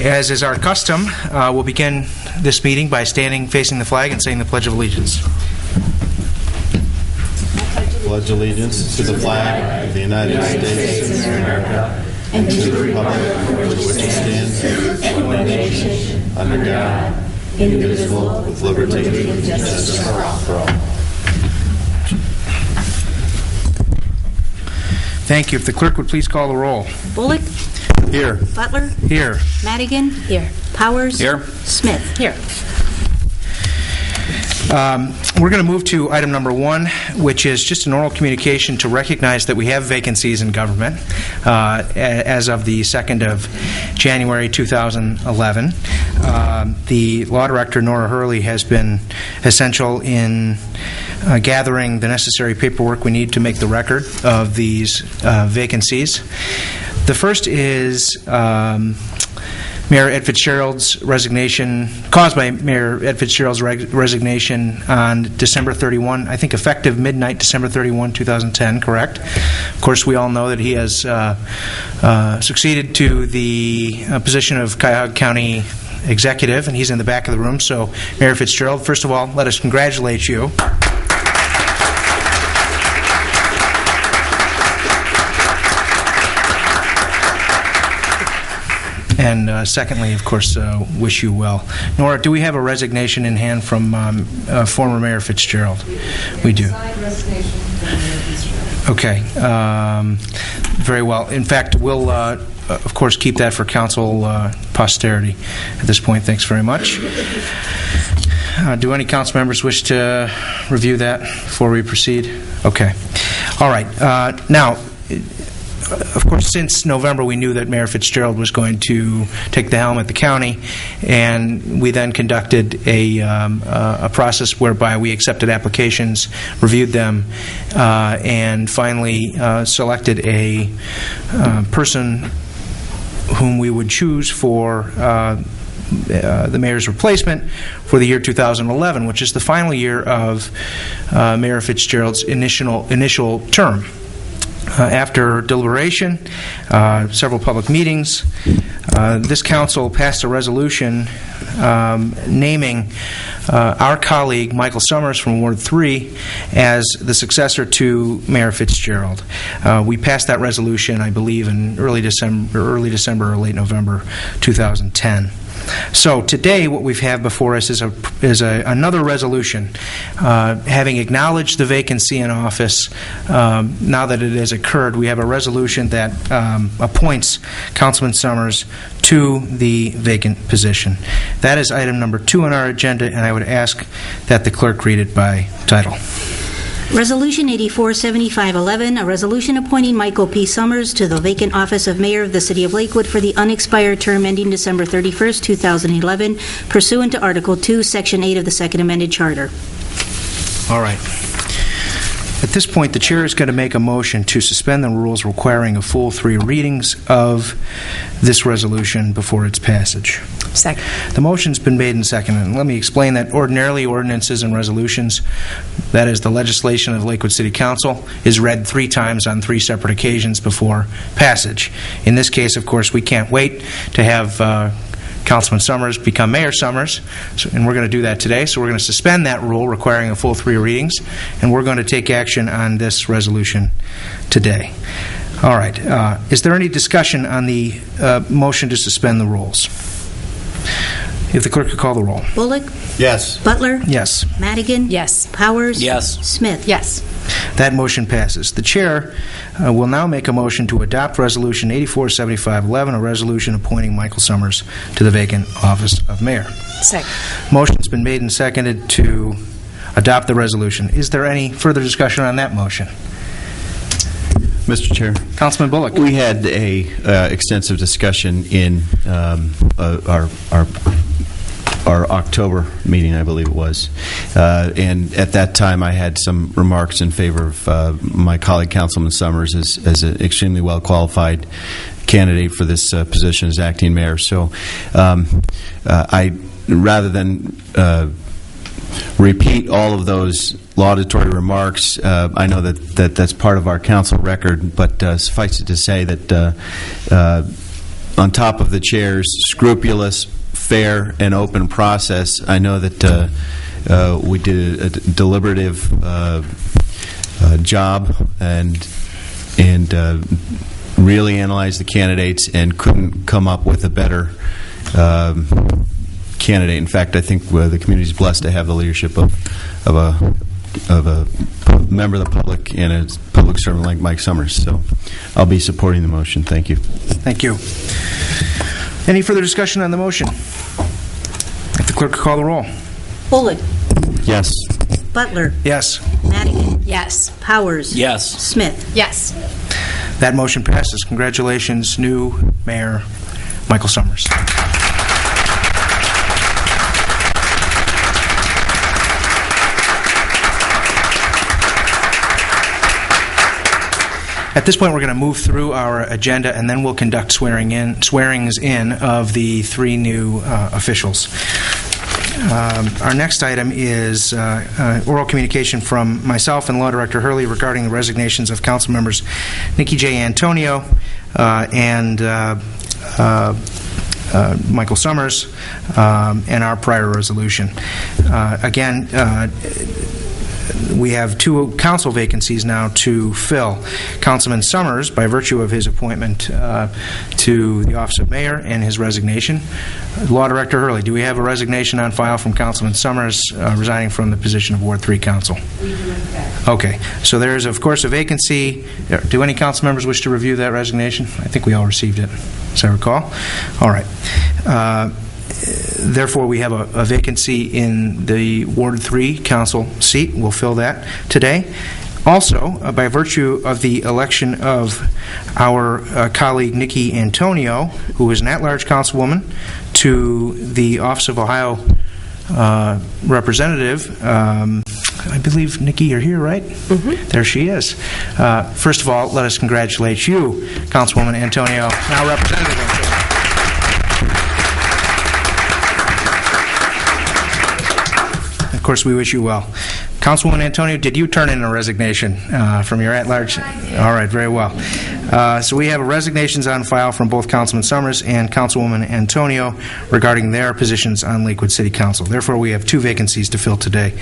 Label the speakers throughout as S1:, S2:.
S1: As is our custom, we'll begin this meeting by standing facing the flag and saying the Pledge of Allegiance.
S2: Pledge allegiance to the flag of the United States of America and to the republic for which it stands, one nation, under God, indivisible, with liberty and justice for all.
S1: Thank you. If the clerk would please call the roll.
S3: Bullock?
S2: Here.
S3: Butler?
S1: Here.
S3: Madigan? Here. Powers?
S4: Here.
S3: Smith? Here.
S1: We're going to move to item number 1, which is just an oral communication to recognize that we have vacancies in government as of the 2nd of January 2011. The law director, Nora Hurley, has been essential in gathering the necessary paperwork we need to make the record of these vacancies. The first is Mayor Ed Fitzgerald's resignation, caused by Mayor Ed Fitzgerald's resignation on December 31, I think effective midnight, December 31, 2010, correct? Of course, we all know that he has succeeded to the position of Cuyahoga County Executive, and he's in the back of the room. So, Mayor Fitzgerald, first of all, let us congratulate you. And secondly, of course, wish you well. Nora, do we have a resignation in hand from former Mayor Fitzgerald? We do. Okay. Very well. In fact, we'll, of course, keep that for council posterity at this point. Thanks very much. Do any council members wish to review that before we proceed? Okay. All right. Now, of course, since November, we knew that Mayor Fitzgerald was going to take the helm at the county, and we then conducted a process whereby we accepted applications, reviewed them, and finally selected a person whom we would choose for the mayor's replacement for the year 2011, which is the final year of Mayor Fitzgerald's initial term. After deliberation, several public meetings, this council passed a resolution naming our colleague Michael Summers from Ward 3 as the successor to Mayor Fitzgerald. We passed that resolution, I believe, in early December or late November 2010. So today, what we have before us is another resolution, having acknowledged the vacancy in office. Now that it has occurred, we have a resolution that appoints Councilman Summers to the vacant position. That is item number 2 on our agenda, and I would ask that the clerk read it by title.
S3: Resolution 84-7511, a resolution appointing Michael P. Summers to the vacant office of Mayor of the City of Lakewood for the unexpired term ending December 31st, 2011, pursuant to Article 2, Section 8 of the Second Amended Charter.
S1: All right. At this point, the chair is going to make a motion to suspend the rules requiring a full 3 readings of this resolution before its passage.
S5: Second.
S1: The motion's been made and seconded. And let me explain that ordinarily ordinances and resolutions, that is the legislation of Lakewood City Council, is read 3 times on 3 separate occasions before passage. In this case, of course, we can't wait to have Councilman Summers become Mayor Summers, and we're going to do that today. So we're going to suspend that rule requiring a full 3 readings, and we're going to take action on this resolution today. All right. Is there any discussion on the motion to suspend the rules? If the clerk could call the roll.
S3: Bullock?
S2: Yes.
S3: Butler?
S1: Yes.
S3: Madigan?
S5: Yes.
S3: Powers?
S4: Yes.
S3: Smith?
S5: Yes.
S1: That motion passes. The chair will now make a motion to adopt Resolution 84-7511, a resolution appointing Michael Summers to the vacant office of Mayor.
S5: Second.
S1: Motion's been made and seconded to adopt the resolution. Is there any further discussion on that motion?
S2: Mr. Chair.
S1: Councilman Bullock.
S2: We had a extensive discussion in our October meeting, I believe it was. And at that time, I had some remarks in favor of my colleague, Councilman Summers, as an extremely well-qualified candidate for this position as acting mayor. So I, rather than repeat all of those laudatory remarks, I know that's part of our council record, but suffice it to say that on top of the chair's scrupulous, fair, and open process, I know that we did a deliberative job and really analyzed the candidates and couldn't come up with a better candidate. In fact, I think the community is blessed to have the leadership of a member of the public and a public servant like Mike Summers. So I'll be supporting the motion. Thank you.
S1: Thank you. Any further discussion on the motion? If the clerk could call the roll.
S3: Bullock.
S2: Yes.
S3: Butler.
S1: Yes.
S3: Madigan.
S4: Yes.
S3: Powers.
S5: Yes.
S3: Smith.
S4: Yes.
S1: That motion passes. Congratulations, new Mayor Michael Summers. At this point, we're going to move through our agenda, and then we'll conduct swearings in of the three new officials. Our next item is oral communication from myself and Law Director Hurley regarding the resignations of council members Nikki J. Antonio and Michael Summers and our prior resolution. Again, we have two council vacancies now to fill. Councilman Summers, by virtue of his appointment to the office of mayor and his resignation. Law Director Hurley, do we have a resignation on file from Councilman Summers resigning from the position of Ward 3 Council? We do, in fact. Okay. So there is, of course, a vacancy. Do any council members wish to review that resignation? I think we all received it, as I recall. All right. Therefore, we have a vacancy in the Ward 3 Council seat. We'll fill that today. Also, by virtue of the election of our colleague Nikki Antonio, who is an at-large councilwoman, to the Office of Ohio Representative, I believe, Nikki, you're here, right? Mm-hmm. There she is. First of all, let us congratulate you, Councilwoman Antonio, now Representative Antonio. Of course, we wish you well. Councilwoman Antonio, did you turn in a resignation from your at-large? All right, very well. So we have resignations on file from both Councilman Summers and Councilwoman Antonio regarding their positions on Lakewood City Council. Therefore, we have two vacancies to fill today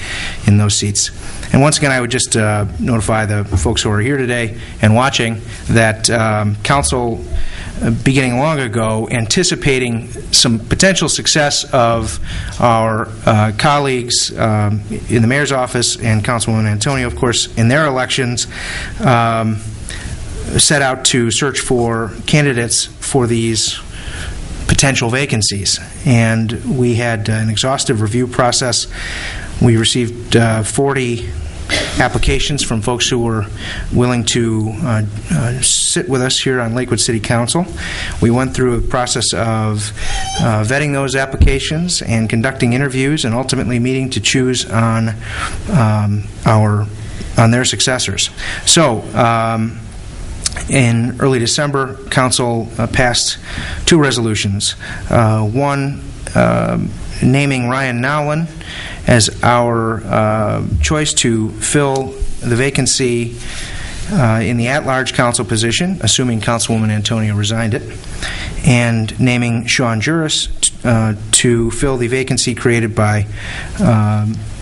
S1: in those seats. And once again, I would just notify the folks who are here today and watching that Council, beginning long ago, anticipating some potential success of our colleagues in the mayor's office and Councilwoman Antonio, of course, in their elections, set out to search for candidates for these potential vacancies. And we had an exhaustive review process. We received 40 applications from folks who were willing to sit with us here on Lakewood City Council. We went through a process of vetting those applications and conducting interviews and ultimately meeting to choose on their successors. So, in early December, Council passed two resolutions. One naming Ryan Nowlin as our choice to fill the vacancy in the at-large council position, assuming Councilwoman Antonio resigned it, and naming Shawn Juris to fill the vacancy created by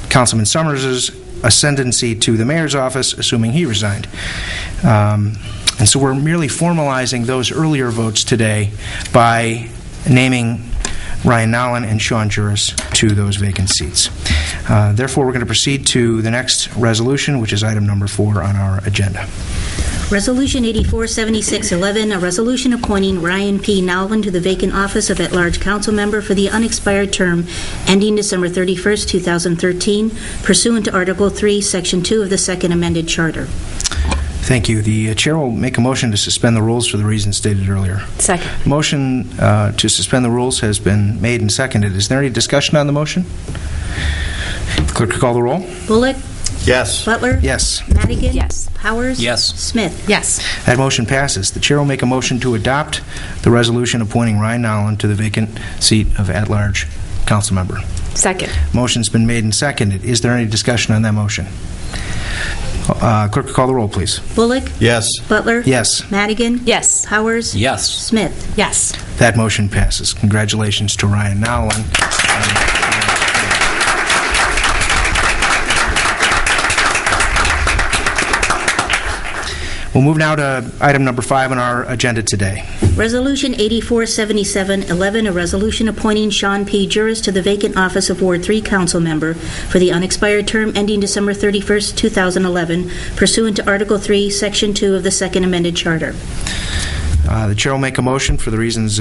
S1: Councilman Summers' ascendancy to the mayor's office, assuming he resigned. And so we're merely formalizing those earlier votes today by naming Ryan Nowlin and Shawn Juris to those vacant seats. Therefore, we're going to proceed to the next resolution, which is item number 4 on our agenda.
S3: Resolution 847611, a resolution appointing Ryan P. Nowlin to the vacant office of at-large council member for the unexpired term ending December 31st, 2013, pursuant to Article 3, Section 2 of the Second Amended Charter.
S1: Thank you. The chair will make a motion to suspend the rules for the reasons stated earlier.
S4: Second.
S1: Motion to suspend the rules has been made and seconded. Is there any discussion on the motion? The clerk will call the roll.
S3: Bullock?
S2: Yes.
S3: Butler?
S1: Yes.
S3: Madigan?
S4: Yes.
S3: Powers?
S5: Yes.
S3: Smith?
S4: Yes.
S1: That motion passes. The chair will make a motion to adopt the resolution appointing Ryan Nowlin to the vacant seat of at-large council member.
S4: Second.
S1: Motion's been made and seconded. Is there any discussion on that motion? Clerk, call the roll, please.
S3: Bullock?
S2: Yes.
S3: Butler?
S1: Yes.
S3: Madigan?
S4: Yes.
S3: Powers?
S5: Yes.
S3: Smith?
S4: Yes.
S1: That motion passes. Congratulations to Ryan Nowlin. We'll move now to item number 5 on our agenda today.
S3: Resolution 847711, a resolution appointing Shawn P. Juris to the vacant office of Ward 3 council member for the unexpired term ending December 31st, 2011, pursuant to Article 3, Section 2 of the Second Amended Charter.
S1: The chair will make a motion for the reasons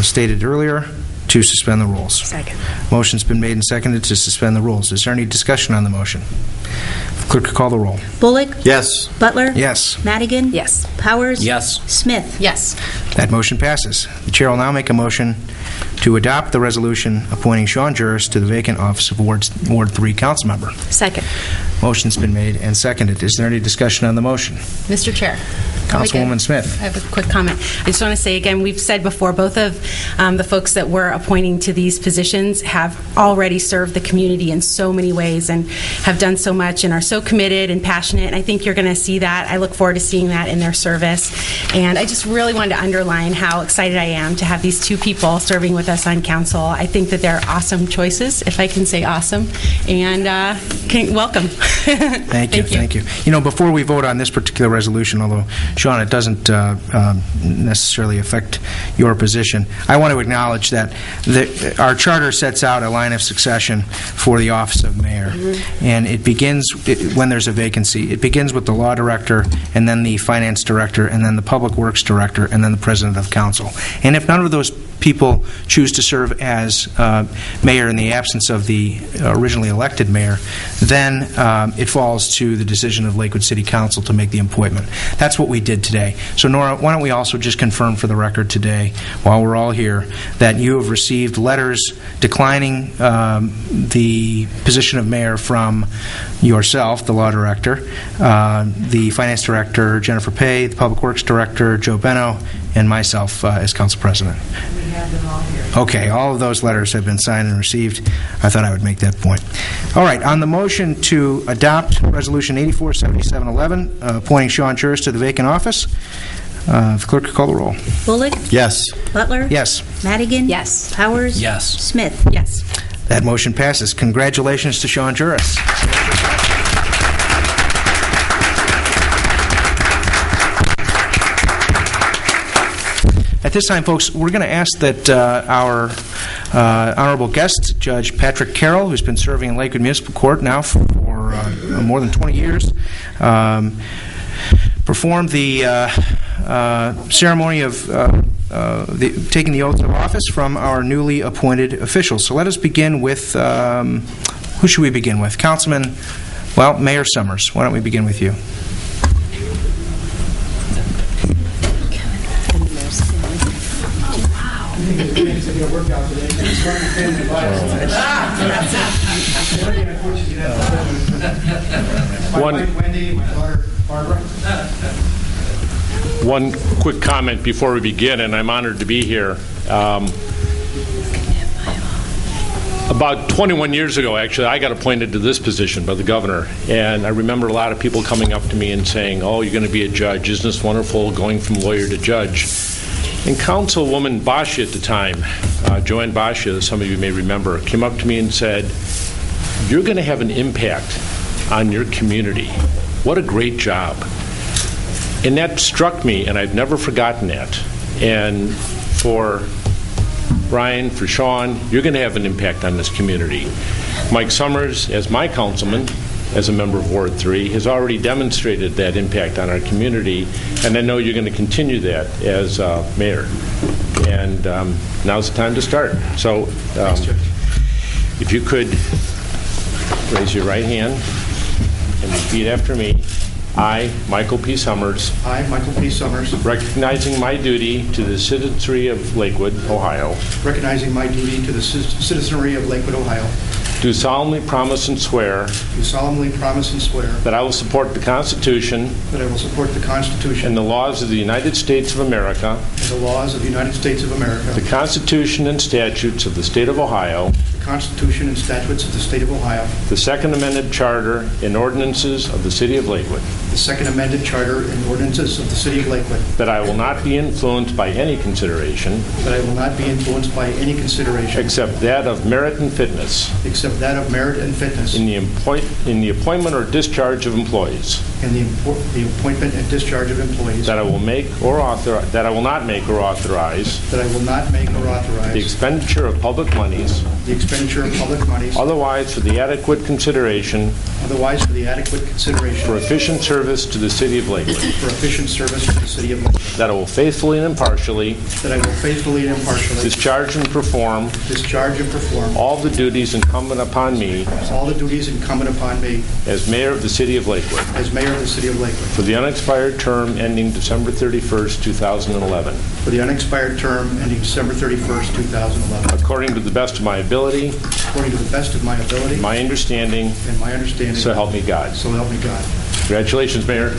S1: stated earlier to suspend the rules.
S4: Second.
S1: Motion's been made and seconded to suspend the rules. Is there any discussion on the motion? Clerk, call the roll.
S3: Bullock?
S2: Yes.
S3: Butler?
S1: Yes.
S3: Madigan?
S4: Yes.
S3: Powers?
S5: Yes.
S3: Smith?
S4: Yes.
S1: That motion passes. The chair will now make a motion to adopt the resolution appointing Shawn Juris to the vacant office of Ward 3 council member.
S4: Second.
S1: Motion's been made and seconded. Is there any discussion on the motion?
S4: Mr. Chair.
S1: Councilwoman Smith.
S4: I have a quick comment. I just want to say again, we've said before, both of the folks that we're appointing to these positions have already served the community in so many ways and have done so much and are so committed and passionate. And I think you're going to see that. I look forward to seeing that in their service. And I just really wanted to underline how excited I am to have these two people serving with us on council. I think that they're awesome choices, if I can say awesome. And welcome.
S1: Thank you. You know, before we vote on this particular resolution, although, Shawn, it doesn't necessarily affect your position, I want to acknowledge that our charter sets out a line of succession for the office of mayor. Mm-hmm. And it begins when there's a vacancy. It begins with the law director, and then the finance director, and then the public works director, and then the president of council. And if none of those people choose to serve as mayor in the absence of the originally elected mayor, then it falls to the decision of Lakewood City Council to make the appointment. That's what we did today. So, Nora, why don't we also just confirm for the record today, while we're all here, that you have received letters declining the position of mayor from yourself, the law director, the finance director, Jennifer Pay, the public works director, Joe Benno, and myself as council president.
S4: We have them all here.
S1: Okay, all of those letters have been signed and received. I thought I would make that point. All right, on the motion to adopt Resolution 847711, appointing Shawn Juris to the vacant office, the clerk could call the roll.
S3: Bullock?
S2: Yes.
S3: Butler?
S1: Yes.
S3: Madigan?
S4: Yes.
S3: Powers?
S5: Yes.
S3: Smith?
S4: Yes.
S1: That motion passes. Congratulations to Shawn Juris. At this time, folks, we're going to ask that our honorable guest, Judge Patrick Carroll, who's been serving in Lakewood Municipal Court now for more than 20 years, perform the ceremony of taking the oath of office from our newly appointed officials. So let us begin with, who should we begin with? Councilman, Mayor Summers. Why don't we begin with you?
S6: One quick comment before we begin, and I'm honored to be here. About 21 years ago, actually, I got appointed to this position by the governor, and I remember a lot of people coming up to me and saying, "Oh, you're going to be a judge. Isn't this wonderful, going from lawyer to judge?" And Councilwoman Basha at the time, Joanne Basha, some of you may remember, came up to me and said, "You're going to have an impact on your community. What a great job." And that struck me, and I've never forgotten that. And for Brian, for Shawn, you're going to have an impact on this community. Mike Summers, as my councilman, as a member of Ward 3, has already demonstrated that impact on our community, and I know you're going to continue that as mayor. And now's the time to start. So if you could raise your right hand and repeat after me. I, Michael P. Summers.
S7: I, Michael P. Summers.
S6: Recognizing my duty to the citizenry of Lakewood, Ohio.
S7: Recognizing my duty to the citizenry of Lakewood, Ohio.
S6: Do solemnly promise and swear.
S7: Do solemnly promise and swear.
S6: That I will support the Constitution.
S7: That I will support the Constitution.
S6: And the laws of the United States of America.
S7: And the laws of the United States of America.
S6: The Constitution and statutes of the State of Ohio.
S7: The Constitution and statutes of the State of Ohio,
S6: the Second Amended Charter and ordinances of the City of Lakewood,
S7: the Second Amended Charter and ordinances of the City of Lakewood,
S6: that I will not be influenced by any consideration
S7: that I will not be influenced by any consideration
S6: except that of merit and fitness
S7: except that of merit and fitness
S6: in the appointment or discharge of employees,
S7: and the appointment and discharge of employees,
S6: that I will make or that I will not make or authorize
S7: that I will not make or authorize
S6: the expenditure of public monies
S7: the expenditure of public monies,
S6: otherwise for the adequate consideration for efficient service to the City of Lakewood, that I will faithfully and impartially discharge and perform all the duties incumbent upon me as Mayor of the City of Lakewood for the unexpired term ending December 31st, 2011, according to the best of my ability, my understanding, so help me God.
S7: So help me God.
S6: Congratulations, Mayor.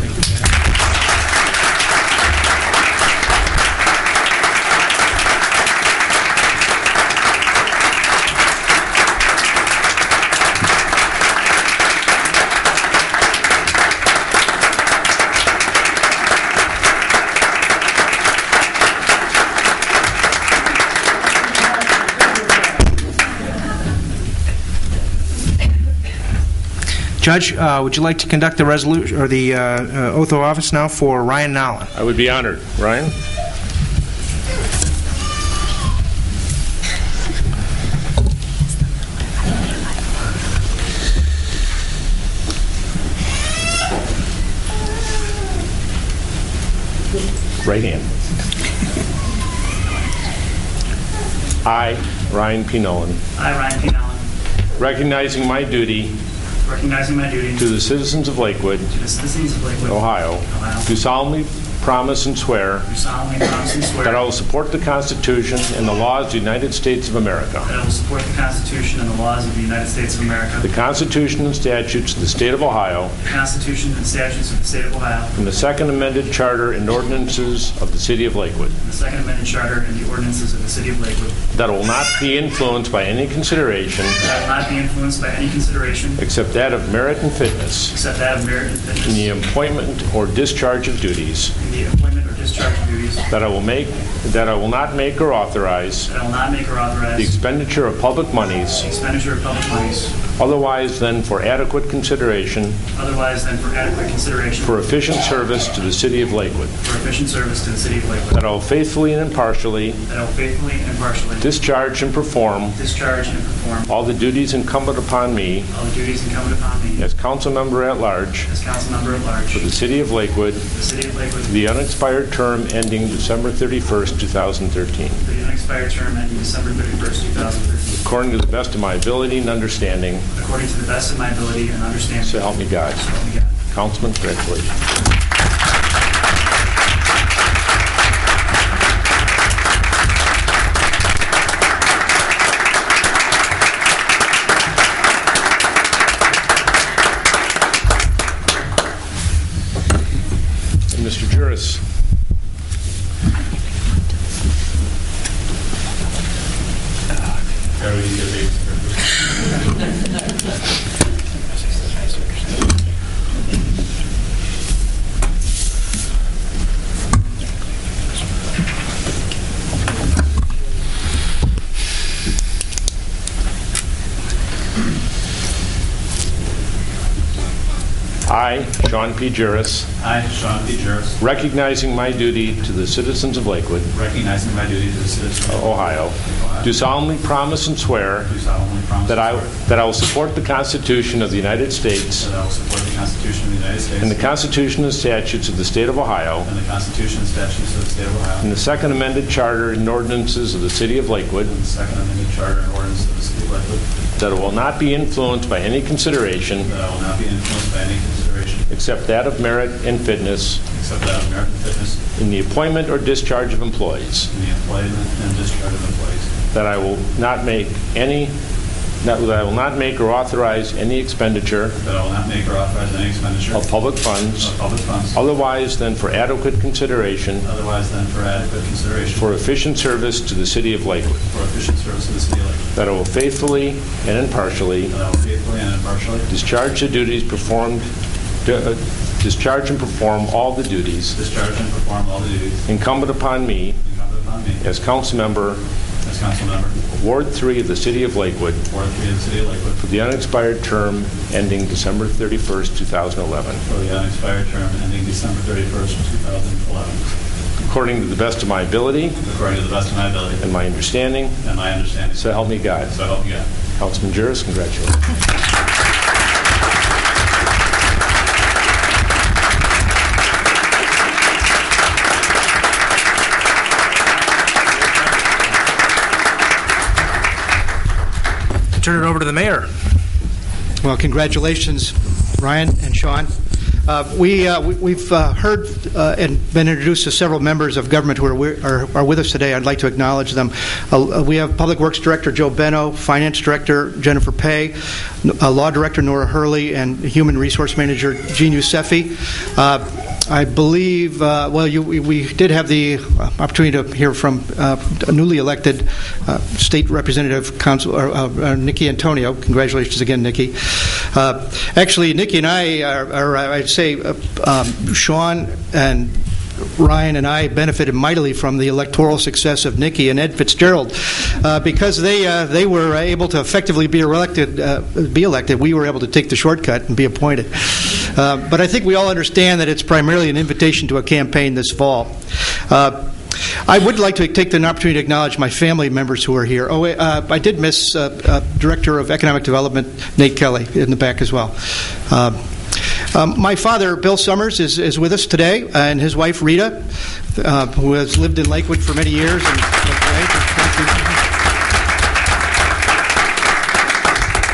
S1: Judge, would you like to conduct the resolution or the oath of office now for Ryan Nowlin?
S6: I would be honored. Ryan? Right hand. I, Ryan P. Nowlin,
S5: I, Ryan P. Nowlin,
S6: recognizing my duty to the citizens of Lakewood, Ohio, do solemnly promise and swear that I will support the Constitution and the laws of the United States of America,
S5: that I will support the Constitution and the laws of the United States of America,
S6: the Constitution and statutes of the State of Ohio,
S5: the Constitution and statutes of the State of Ohio,
S6: and the Second Amended Charter and ordinances of the City of Lakewood,
S5: and the Second Amended Charter and the ordinances of the City of Lakewood,
S6: that I will not be influenced by any consideration except that of merit and fitness in the appointment or discharge of duties, that I will not make or authorize the expenditure of public monies otherwise than for adequate consideration for efficient service to the City of Lakewood, that I will faithfully and impartially discharge and perform all the duties incumbent upon me as council member at large for the City of Lakewood, the unexpired term ending December 31st, 2013. According to the best of my ability and understanding. So help me God. Councilman, congratulations. Mr. Juris. I, Shawn P. Juris.
S8: I, Shawn P. Juris.
S6: Recognizing my duty to the citizens of Lakewood. Ohio. Do solemnly promise and swear. That I will support the Constitution of the United States. And the Constitution and statutes of the State of Ohio. And the Second Amended Charter and ordinances of the City of Lakewood. That I will not be influenced by any consideration. Except that of merit and fitness. In the appointment or discharge of employees. That I will not make any that I will not make or authorize any expenditure of public funds otherwise than for adequate consideration for efficient service to the city of Lakewood. That I will faithfully and impartially discharge the duties performed discharge and perform all the duties incumbent upon me as council member Ward 3 of the City of Lakewood for the unexpired term ending December 31st, 2011. According to the best of my ability. And my understanding. So help me God. Councilman Juris, congratulations.
S1: Turn it over to the mayor.
S7: Well, congratulations, Ryan and Shawn. We've heard and been introduced to several members of government who are with us today. I'd like to acknowledge them. We have Public Works Director Joe Benno, Finance Director Jennifer Pay, Law Director Nora Hurley, and Human Resource Manager Gene Yousefi. I believe, we did have the opportunity to hear from a newly elected State Representative Nikki Antonio. Congratulations again, Nikki. Actually, Nikki and I I'd say Shawn and Ryan and I benefited mightily from the electoral success of Nikki and Ed Fitzgerald because they were able to effectively be elected. We were able to take the shortcut and be appointed. But I think we all understand that it's primarily an invitation to a campaign this fall. I would like to take the opportunity to acknowledge my family members who are here. I did miss Director of Economic Development Nate Kelly in the back as well. My father, Bill Summers, is with us today, and his wife, Rita, who has lived in Lakewood for many years.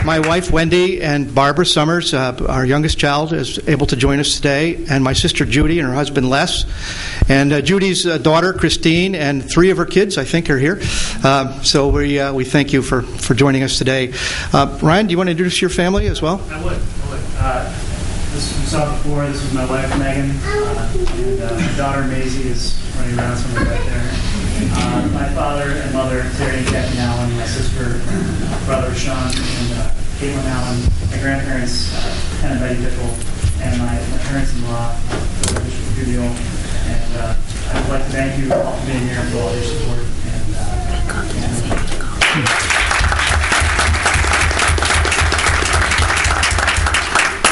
S7: My wife, Wendy, and Barbara Summers, our youngest child, is able to join us today, and my sister, Judy, and her husband, Les. And Judy's daughter, Christine, and 3 of her kids, I think, are here. So we thank you for joining us today. Ryan, do you want to introduce your family as well?
S5: I would. This you saw before. This was my wife Megan, and my daughter Maisie is running around somewhere back there. My father and mother Terry and Kathy Nowlin, my sister, brother Shawn, and Caitlin Nowlin. My grandparents, Ken and Betty Bickle, and my parents-in-law, Bishop Gudio. And I would like to thank you all for being here and for all your support.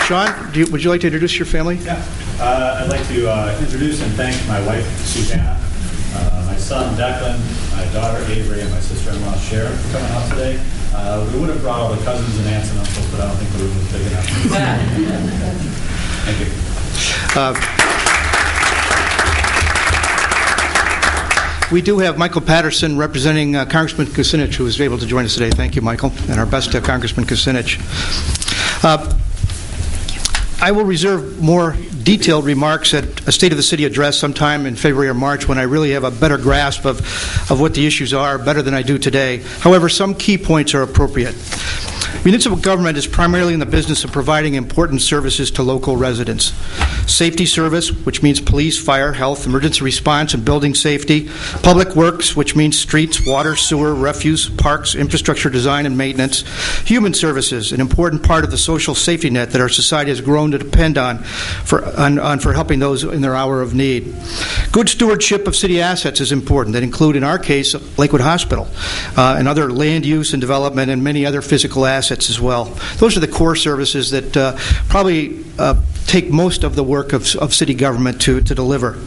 S7: Shawn, would you like to introduce your family?
S8: Yeah. I'd like to introduce and thank my wife, Susanna, my son, Declan, my daughter, Avery, and my sister-in-law, Sharon, for coming out today. We would have brought all the cousins and aunts and uncles, but I don't think the room was big enough. Thank you.
S7: We do have Michael Patterson representing Congressman Kucinich, who is able to join us today. Thank you, Michael, and our best to Congressman Kucinich. I will reserve more detailed remarks at a State of the City address sometime in February or March when I really have a better grasp of what the issues are, better than I do today. However, some key points are appropriate. Municipal government is primarily in the business of providing important services to local residents. Safety service, which means police, fire, health, emergency response, and building safety. Public works, which means streets, water, sewer, refuse, parks, infrastructure design and maintenance. Human services, an important part of the social safety net that our society has grown to depend on for helping those in their hour of need. Good stewardship of city assets is important. That include, in our case, Lakewood Hospital, and other land use and development, and many other physical assets as well. Those are the core services that probably take most of the work of city government to deliver.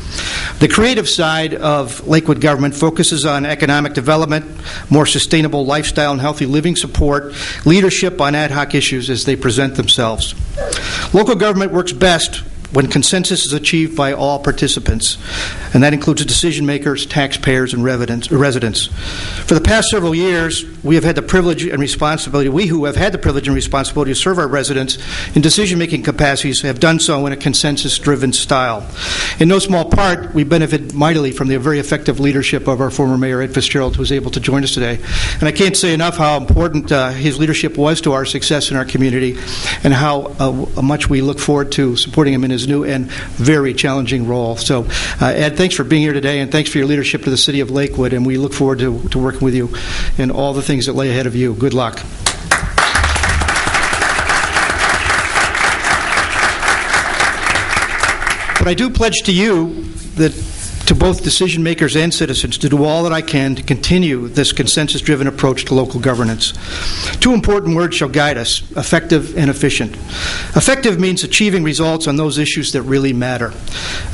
S7: The creative side of Lakewood government focuses on economic development, more sustainable lifestyle and healthy living support, leadership on ad hoc issues as they present themselves. Local government works best when consensus is achieved by all participants, and that includes decision makers, taxpayers, and residents. For the past several years, we who have had the privilege and responsibility to serve our residents in decision-making capacities have done so in a consensus-driven style. In no small part, we benefit mightily from the very effective leadership of our former Mayor Ed Fitzgerald, who was able to join us today. And I can't say enough how important his leadership was to our success in our community, and how much we look forward to supporting him in his new and very challenging role. So, Ed, thanks for being here today, and thanks for your leadership to the City of Lakewood, and we look forward to working with you in all the things that lay ahead of you. Good luck. But I do pledge to you that to both decision makers and citizens to do all that I can to continue this consensus-driven approach to local governance. Two important words shall guide us: effective and efficient. Effective means achieving results on those issues that really matter.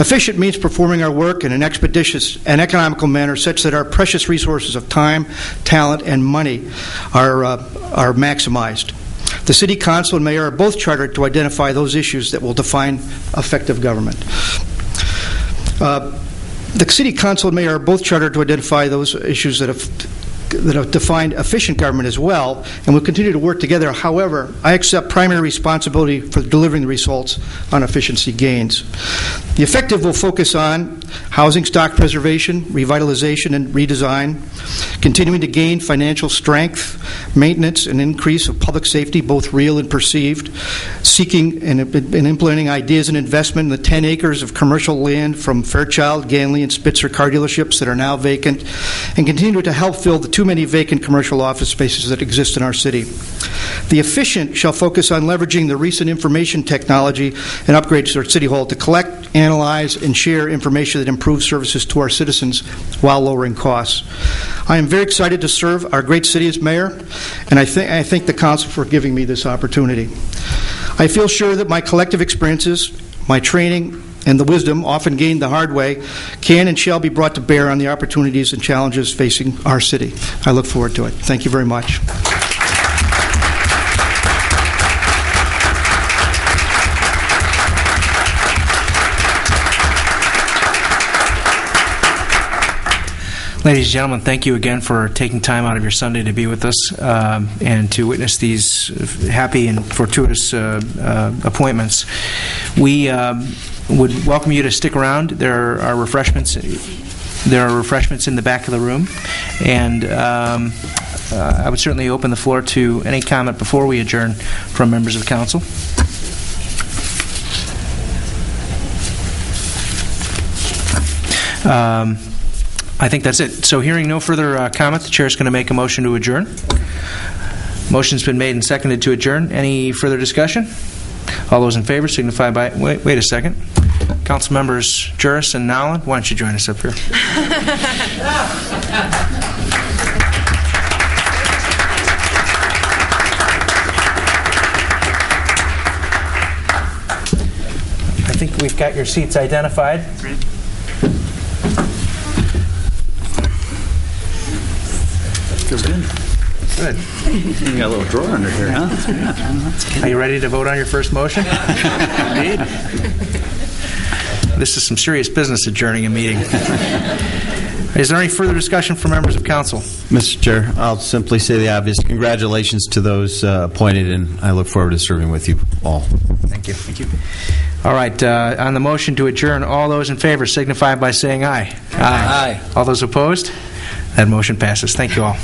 S7: Efficient means performing our work in an expeditious and economical manner such that our precious resources of time, talent, and money are maximized. The City Council and Mayor are both chartered to identify those issues that will define effective government. The City Council and Mayor are both chartered to identify those issues that have defined efficient government as well, and will continue to work together. However, I accept primary responsibility for delivering the results on efficiency gains. The effective will focus on housing stock preservation, revitalization, and redesign, continuing to gain financial strength, maintenance and increase of public safety, both real and perceived, seeking and implementing ideas and investment in the 10 acres of commercial land from Fairchild, Ganley, and Spitzer car dealerships that are now vacant, and continue to help fill the too many vacant commercial office spaces that exist in our city. The efficient shall focus on leveraging the recent information technology and upgrades to our City Hall to collect, analyze, and share information that improves services to our citizens while lowering costs. I am very excited to serve our great city as mayor, and I thank the council for giving me this opportunity. I feel sure that my collective experiences, my training, and the wisdom, often gained the hard way, can and shall be brought to bear on the opportunities and challenges facing our city. I look forward to it. Thank you very much.
S1: Ladies and gentlemen, thank you again for taking time out of your Sunday to be with us and to witness these happy and fortuitous appointments. We would welcome you to stick around. There are refreshments. There are refreshments in the back of the room, and I would certainly open the floor to any comment before we adjourn from members of council. I think that's it. So hearing no further comment, the chair is going to make a motion to adjourn. Motion's been made and seconded to adjourn. Any further discussion? All those in favor signify by... Wait a second. Council members Juris and Nowlin, why don't you join us up here? I think we've got your seats identified.
S9: Feels good.
S1: Good.
S9: You got a little drawer under here, huh?
S1: Are you ready to vote on your first motion?
S9: Indeed.
S1: This is some serious business adjourning a meeting. Is there any further discussion from members of council?
S2: Mr. Chair, I'll simply say the obvious. Congratulations to those appointed, and I look forward to serving with you all.
S1: Thank you. Thank you. All right. On the motion to adjourn, all those in favor signify by saying aye.
S9: Aye.
S1: All those opposed? That motion passes. Thank you all.